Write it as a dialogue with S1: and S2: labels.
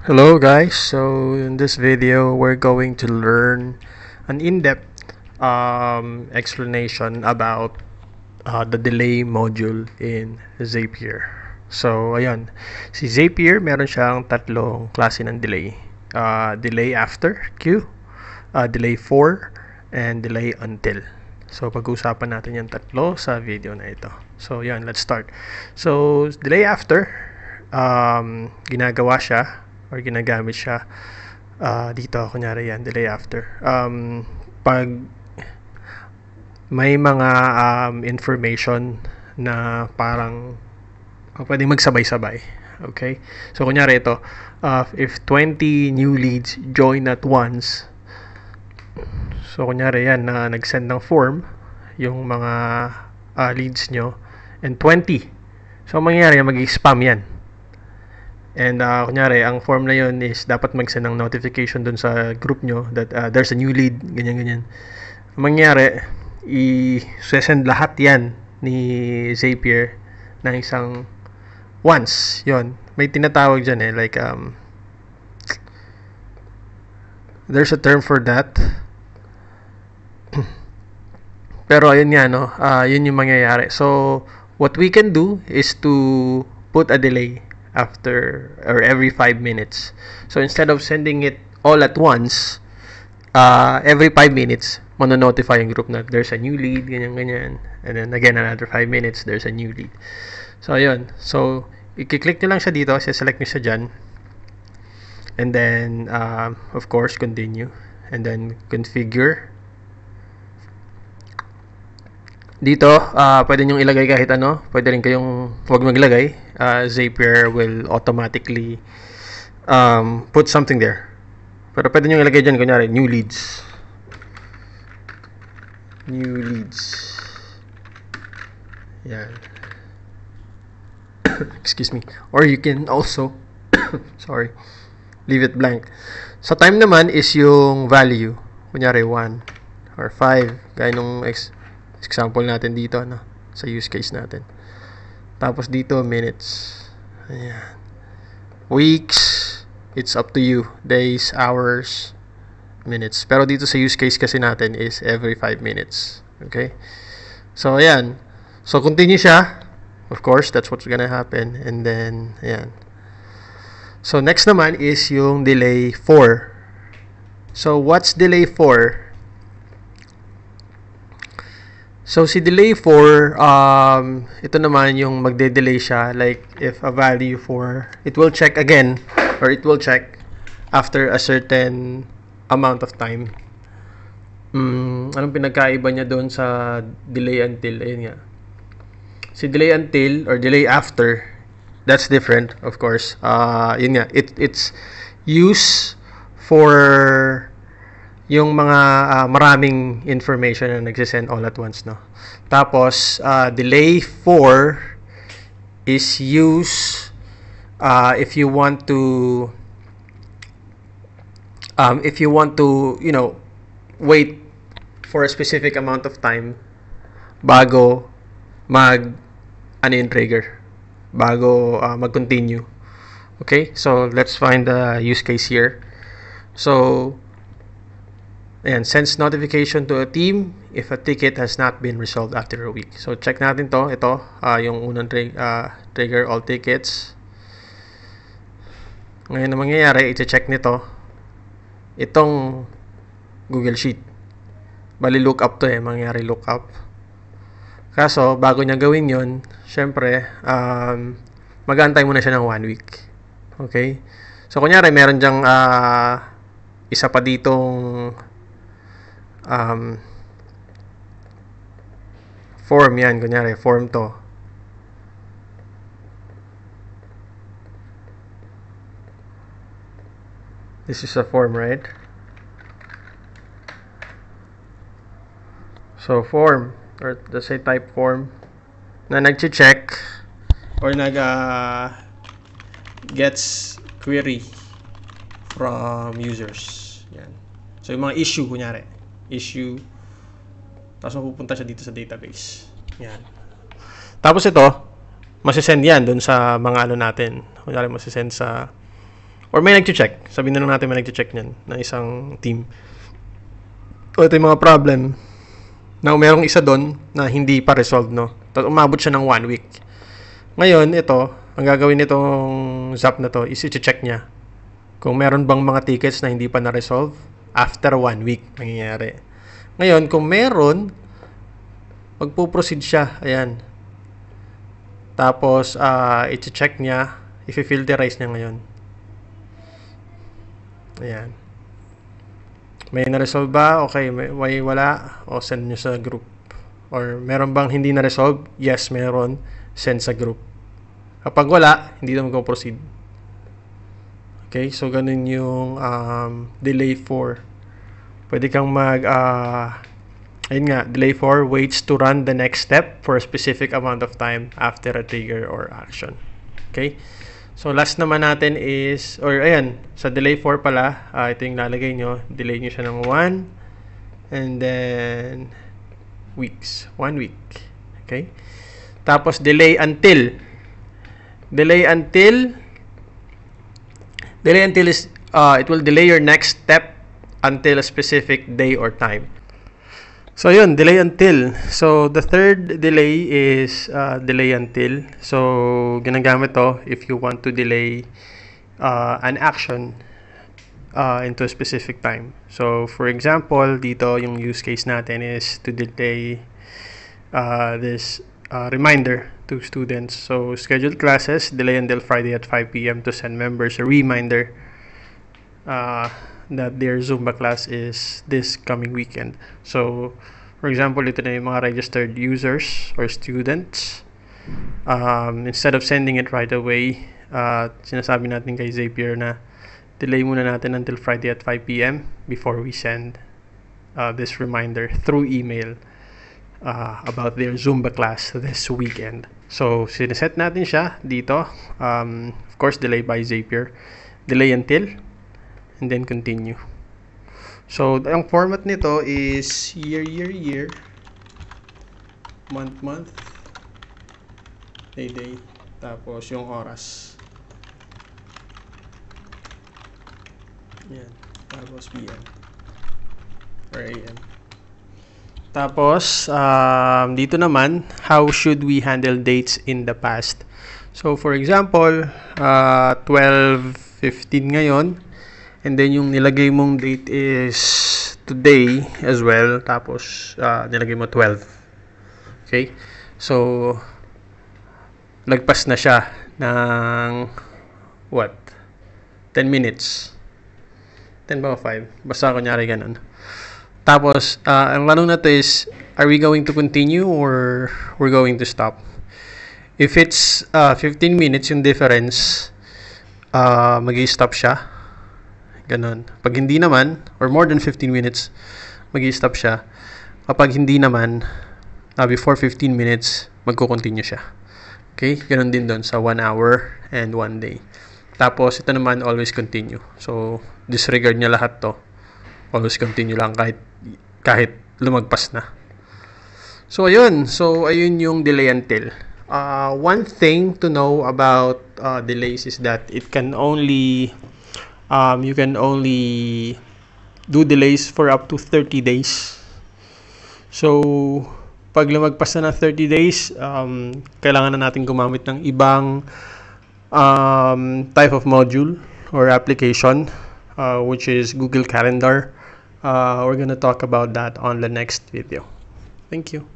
S1: Hello guys, so in this video we're going to learn an in-depth explanation about the delay module in Zapier. So ayan, si Zapier meron siyang tatlong klase ng delay. Delay after queue, delay for, and delay until. So pag-uusapan natin yung tatlo sa video na ito. So yan, let's start. So delay after, ginagawa siya or ginagamit siya dito, kunyari yan, delay after. Pag may mga information na parang pwedeng magsabay-sabay. Okay? So, kunyari ito, if 20 new leads join at once, so kunyari yan, na nag-send ng form, yung mga leads nyo, and 20. So, mangyayari, mag-spam yan. And kunyari, ang form na yun is dapat mag-send ng notification dun sa group nyo that there's a new lead, ganyan-ganyan. Ang mangyayari, i-send lahat yan ni Zapier ng isang once. Yon, may tinatawag dyan like there's a term for that. Pero ayun nga, no, yun yung mangyayari. So what we can do is to put a delay after or every 5 minutes. So instead of sending it all at once, every 5 minutes mano-notify yung group na there's a new lead, ganyan-ganyan. And then again, another 5 minutes, there's a new lead. So ayun. So i-click nyo lang siya dito, select nyo siya dyan. And then of course, continue. And then configure. Dito, pwede nyo ilagay kahit ano. Pwede rin kayong huwag maglagay. Zapier will automatically put something there. Pero pwede nyo ilagay dyan, kunyari, new leads. New leads. Yan. Excuse me. Or you can also, sorry, leave it blank. Sa time naman is yung value. Kunyari, 1 or 5. Gaya nung example natin dito, no? Sa use case natin. Tapos dito, minutes. Ayan. Weeks, it's up to you. Days, hours, minutes. Pero dito sa use case kasi natin is every 5 minutes. Okay? So, ayan. So, continue siya. Of course, that's what's gonna happen. And then, ayan. So, next naman is yung delay for. So, what's delay for? So, si delay for, ito naman yung magde-delay siya. Like, if a value for, it will check again, or it will check after a certain amount of time. Anong pinagkaiba niya doon sa delay until? Ayun nga. Si delay until, or delay after, that's different, of course. Yun nga, it's used for yung mga maraming information na nagsisend all at once, no? Tapos, delay for is used if you want to you know, wait for a specific amount of time bago trigger, bago mag-continue. Okay? So, let's find the use case here. So, ayan, sends notification to a team if a ticket has not been resolved after a week. So, check natin to. Ito, yung unang trigger all tickets. Ngayon na mangyayari, i-check nito itong Google Sheet. Bali, lookup to mangyayari lookup. Kaso, bago niya gawin yon, syempre, mag-aantay muna siya ng 1 week. Okay? So, kunyari, meron dyang isa pa ditong form yan, kunyari, form to. This is a form, right? So, form, or let's say type form, na nag-check or gets query from users. Yan. So, yung mga issue, kunyari, issue, tapos mapupunta siya dito sa database. Yan. Tapos ito, masisend yan dun sa mga ano natin. Kunyari, masisend sa Or may nag-check. Sabihin na lang natin may nag-check niyan na isang team. O ito yung mga problem. Now, merong isa doon na hindi pa resolved, no? Umabot siya ng 1 week. Ngayon, ito, ang gagawin nitong Zap na to is i-check niya kung meron bang mga tickets na hindi pa na-resolve after 1 week nangyayari. Ngayon, kung meron, magpo-proceed siya. Ayan. Tapos, i-check niya, i-filterize niya ngayon. Ayan. May na-resolve ba? Okay. May wala? O send nyo sa group. Or meron bang hindi na-resolve? Yes, meron. Send sa group. Kapag wala, hindi na mag-proceed. Okay, so ganun yung delay for. Pwede kang ayun nga, delay for waits to run the next step for a specific amount of time after a trigger or action. Okay, so last naman natin is, or ayan, sa delay for pala, ito yung lalagay nyo. Delay nyo siya ng 1 and then weeks. 1 week. Okay, tapos delay until. Delay until is it will delay your next step until a specific day or time. So yun, delay until. So the third delay is delay until. So ginagamit to if you want to delay an action into a specific time. So for example, dito yung use case natin is to delay this reminder to students. So scheduled classes, delay until Friday at 5 p.m. to send members a reminder that their Zumba class is this coming weekend. So for example, ito na yung mga registered users or students. Instead of sending it right away, sinasabi natin kay Zapier na delay muna natin until Friday at 5 p.m. before we send this reminder through email about their Zumba class this weekend. So, sineset natin siya dito. Of course, delay by Zapier. Delay until, and then continue. So, ang format nito is year, month, day, tapos yung oras. Yan. Tapos PM or AM. Tapos, dito naman, how should we handle dates in the past? So, for example, 12:15 ngayon, and then yung nilagay mong date is today as well, tapos nilagay mo 12. Okay? So, lagpas na siya ng, 10 minutes. 10 ba o 5? Basta kunyari ganun. Tapos, ang tanong na to is, are we going to continue or we're going to stop? If it's 15 minutes yung difference, mag-i-stop siya. Ganon. Pag hindi naman, or more than 15 minutes, mag-i-stop siya. Kapag hindi naman, before 15 minutes, magko-continue siya. Okay? Ganon din doon sa 1 hour and 1 day. Tapos, ito naman, always continue. So, disregard niya lahat to. Always continue lang kahit lumagpas na. So, ayun. So, ayun yung delay until. One thing to know about delays is that it can only you can only do delays for up to 30 days. So, pag lumagpas na ng 30 days, kailangan na natin gumamit ng ibang type of module or application, which is Google Calendar. We're gonna talk about that on the next video. Thank you.